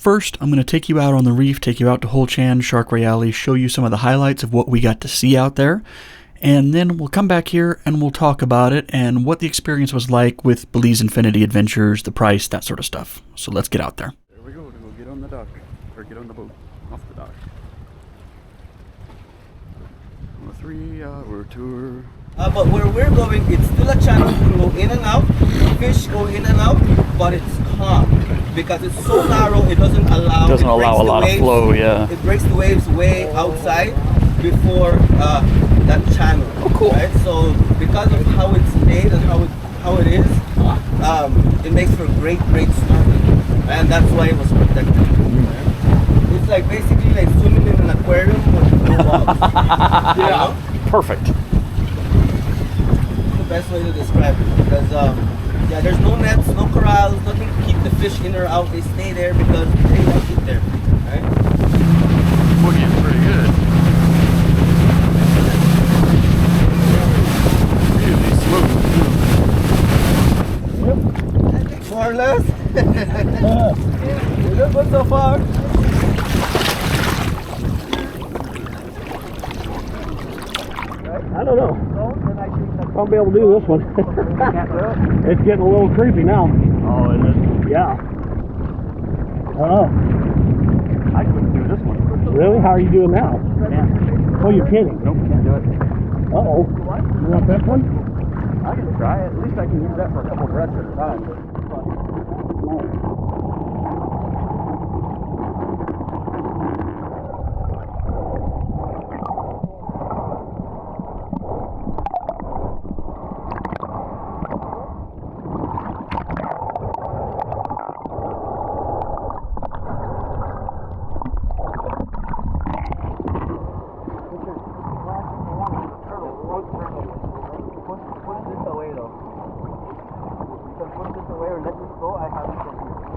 first, I'm going to take you out on the reef, take you out to Hol Chan, Shark Ray Alley, show you some of the highlights of what we got to see out there. And then we'll come back here and we'll talk about it and what the experience was like with Belize Infinity Adventures, the price, that sort of stuff. So let's get out there. There we go. We'll get on the dock, or get on the boat, off the dock. On a 3-hour tour. But where we're going, it's still a channel. You can go in and out, fish go in and out, but it's calm because it's so narrow. It doesn't allow. It doesn't allow a lot of flow. Yeah. It breaks the waves way outside before that channel. Oh, cool. Right. So because of how it's made and how it is, it makes for great snorkeling, and that's why it was protected. Right? It's like basically like swimming in an aquarium with no walls. Yeah. You know? Perfect. Best way to describe it, because yeah, there's no nets, no corrals, nothing to keep the fish in or out. They stay there because they like it there, right? Boogie's pretty good. Really smooth. Yep. More or less. You're doing good so far. I don't know. I'll be able to do this one. It's getting a little creepy now. Oh, is it? Yeah. I don't know. I couldn't do this one. Really? How are you doing now? Yeah. Oh, you're kidding. Nope, can't do it. Uh-oh. You want this one? I can try it. At least I can use that for a couple breaths at a time. Push this away though. You can push this away or let this go. I have it from here.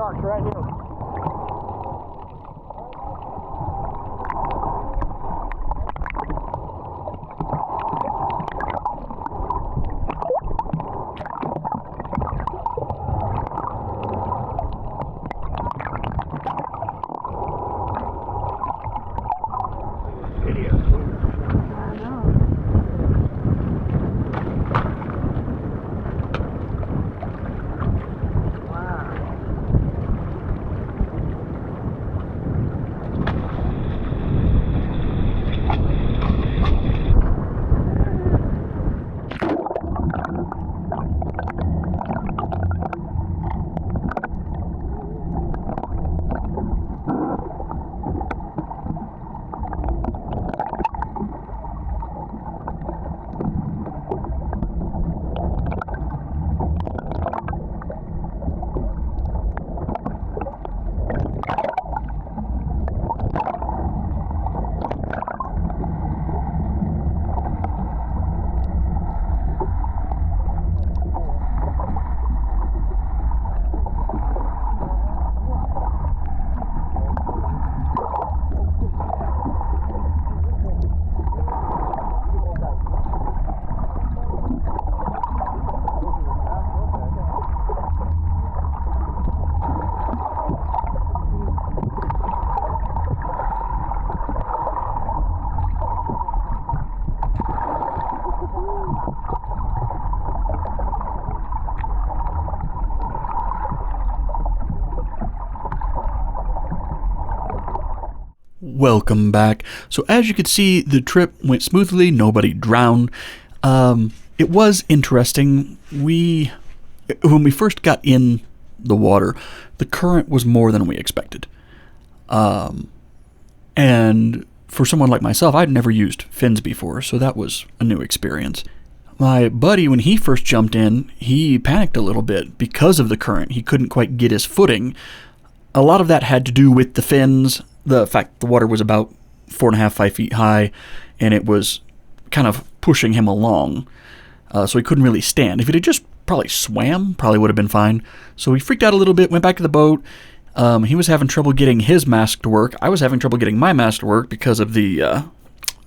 sharks right here. Welcome back. So as you could see, the trip went smoothly. Nobody drowned. It was interesting. When we first got in the water, the current was more than we expected. And for someone like myself, I'd never used fins before, so that was a new experience. My buddy, when he first jumped in, he panicked a little bit because of the current. He couldn't quite get his footing. A lot of that had to do with the fins, the fact the water was about 4.5, 5 feet high, and it was kind of pushing him along, so he couldn't really stand. If he had just probably swam, probably would have been fine. So he freaked out a little bit, went back to the boat. He was having trouble getting his mask to work. I was having trouble getting my mask to work because of the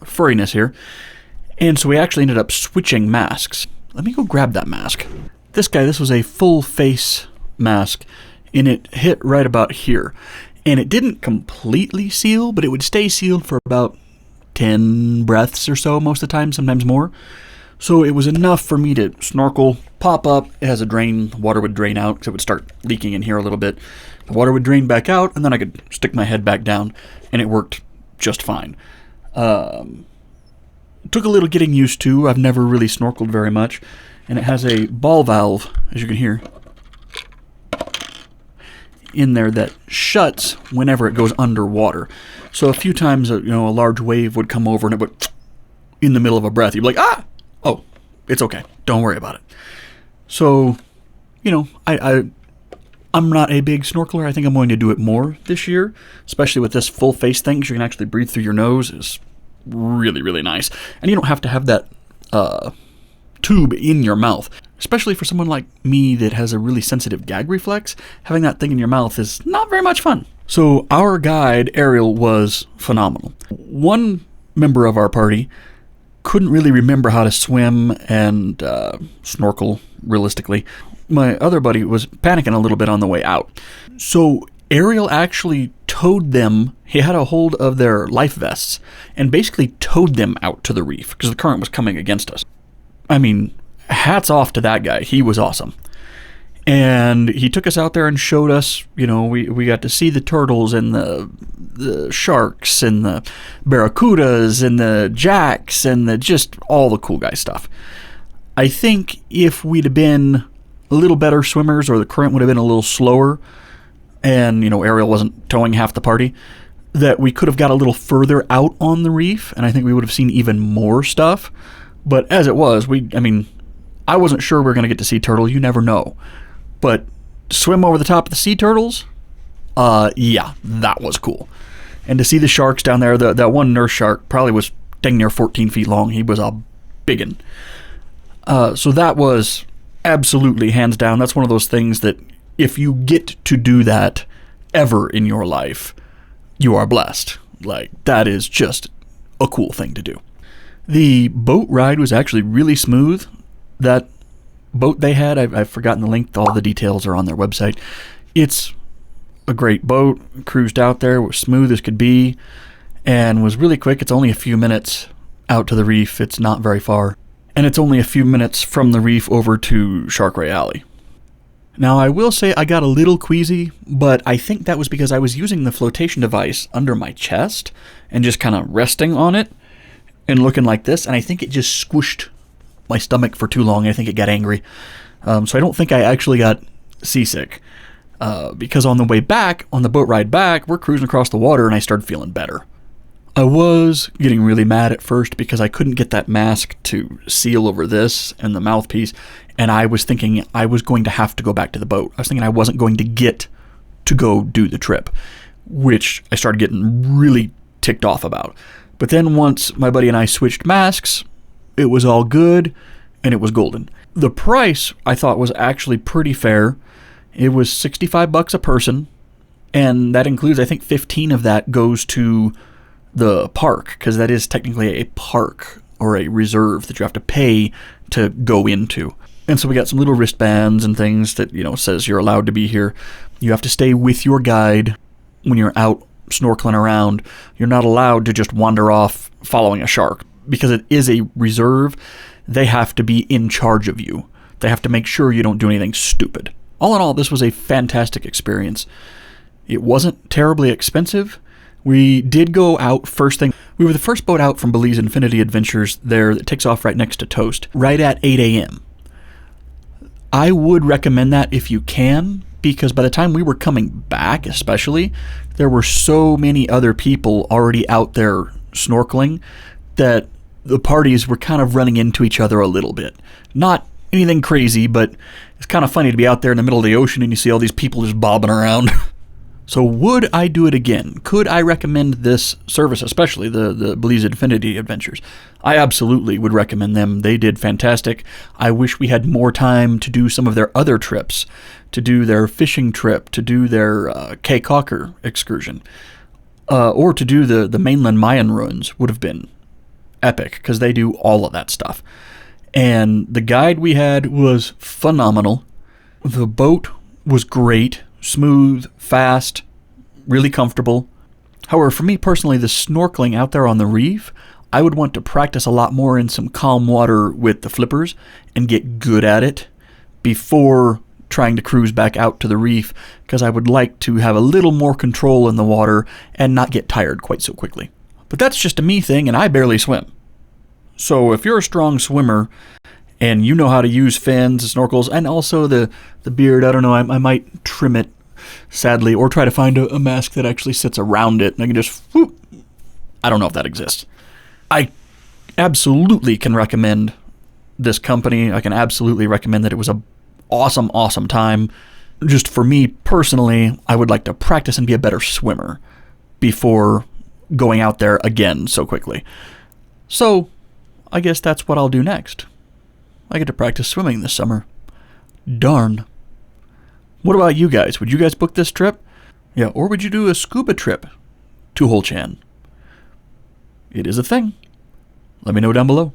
furriness here. And so we actually ended up switching masks. Let me go grab that mask. This was a full face mask, and it hit right about here. And it didn't completely seal, but it would stay sealed for about 10 breaths or so most of the time, sometimes more. So it was enough for me to snorkel, pop up. It has a drain. The water would drain out because it would start leaking in here a little bit. The water would drain back out, and then I could stick my head back down, and it worked just fine. It took a little getting used to. I've never really snorkeled very much. And it has a ball valve, as you can hear, in there that shuts whenever it goes underwater. So a few times, a large wave would come over and it would, in the middle of a breath, you'd be like, ah! Oh, it's okay. Don't worry about it. So, I'm not a big snorkeler. I think I'm going to do it more this year, especially with this full face thing, because you can actually breathe through your nose. Is really, really nice. And you don't have to have that tube in your mouth. Especially for someone like me that has a really sensitive gag reflex, having that thing in your mouth is not very much fun. So our guide, Ariel, was phenomenal. One member of our party couldn't really remember how to swim and snorkel realistically. My other buddy was panicking a little bit on the way out. So Ariel actually towed them. He had a hold of their life vests and basically towed them out to the reef because the current was coming against us. I mean, hats off to that guy. He was awesome. And he took us out there and showed us, we got to see the turtles and the sharks and the barracudas and the jacks and just all the cool guy stuff. I think if we'd have been a little better swimmers, or the current would have been a little slower, and, Ariel wasn't towing half the party, that we could have got a little further out on the reef, and I think we would have seen even more stuff. But as it was, I wasn't sure we were going to get to see turtle. You never know. But swim over the top of the sea turtles, yeah, that was cool. And to see the sharks down there, that one nurse shark probably was dang near 14 feet long. He was a biggin. So that was absolutely hands down. That's one of those things that if you get to do that ever in your life, you are blessed. Like, that is just a cool thing to do. The boat ride was actually really smooth. That boat they had, I've forgotten the link, all the details are on their website. It's a great boat, cruised out there, was smooth as could be, and was really quick. It's only a few minutes out to the reef, it's not very far, and it's only a few minutes from the reef over to Shark Ray Alley. Now, I will say I got a little queasy, but I think that was because I was using the flotation device under my chest and just kind of resting on it and looking like this, and I think it just squished my stomach for too long. I think it got angry. So I don't think I actually got seasick. Because on the way back, on the boat ride back, we're cruising across the water and I started feeling better. I was getting really mad at first because I couldn't get that mask to seal over this and the mouthpiece, and I was thinking I was going to have to go back to the boat. I was thinking I wasn't going to get to go do the trip, which I started getting really ticked off about. But then once my buddy and I switched masks, it was all good and it was golden. The price I thought was actually pretty fair. It was $65 a person, and that includes, I think, 15 of that goes to the park, because that is technically a park or a reserve that you have to pay to go into. And so we got some little wristbands and things that, says you're allowed to be here. You have to stay with your guide when you're out snorkeling around. You're not allowed to just wander off following a shark, because it is a reserve. They have to be in charge of you. They have to make sure you don't do anything stupid. All in all, this was a fantastic experience. It wasn't terribly expensive. We did go out first thing. We were the first boat out from Belize Infinity Adventures there that takes off right next to Toast, right at 8 a.m. I would recommend that if you can, because by the time we were coming back especially, there were so many other people already out there snorkeling that the parties were kind of running into each other a little bit. Not anything crazy, but it's kind of funny to be out there in the middle of the ocean and you see all these people just bobbing around. So would I do it again? Could I recommend this service, especially the Belize Infinity Adventures? I absolutely would recommend them. They did fantastic. I wish we had more time to do some of their other trips, to do their fishing trip, to do their Caye Caulker excursion, or to do the mainland Mayan ruins would have been epic, because they do all of that stuff. And the guide we had was phenomenal. The boat was great. Smooth, fast, really comfortable. However, for me personally, the snorkeling out there on the reef, I would want to practice a lot more in some calm water with the flippers and get good at it before trying to cruise back out to the reef, because I would like to have a little more control in the water and not get tired quite so quickly. But that's just a me thing, and I barely swim. So if you're a strong swimmer and you know how to use fins, snorkels, and also the beard, I don't know, I might trim it, sadly, or try to find a mask that actually sits around it, and I can just, whoop. I don't know if that exists. I absolutely can recommend this company. I can absolutely recommend that. It was a awesome, awesome time. Just for me personally, I would like to practice and be a better swimmer before going out there again so quickly. So, I guess that's what I'll do next. I get to practice swimming this summer. Darn. What about you guys? Would you guys book this trip? Yeah, or would you do a scuba trip to Hol Chan? It is a thing. Let me know down below.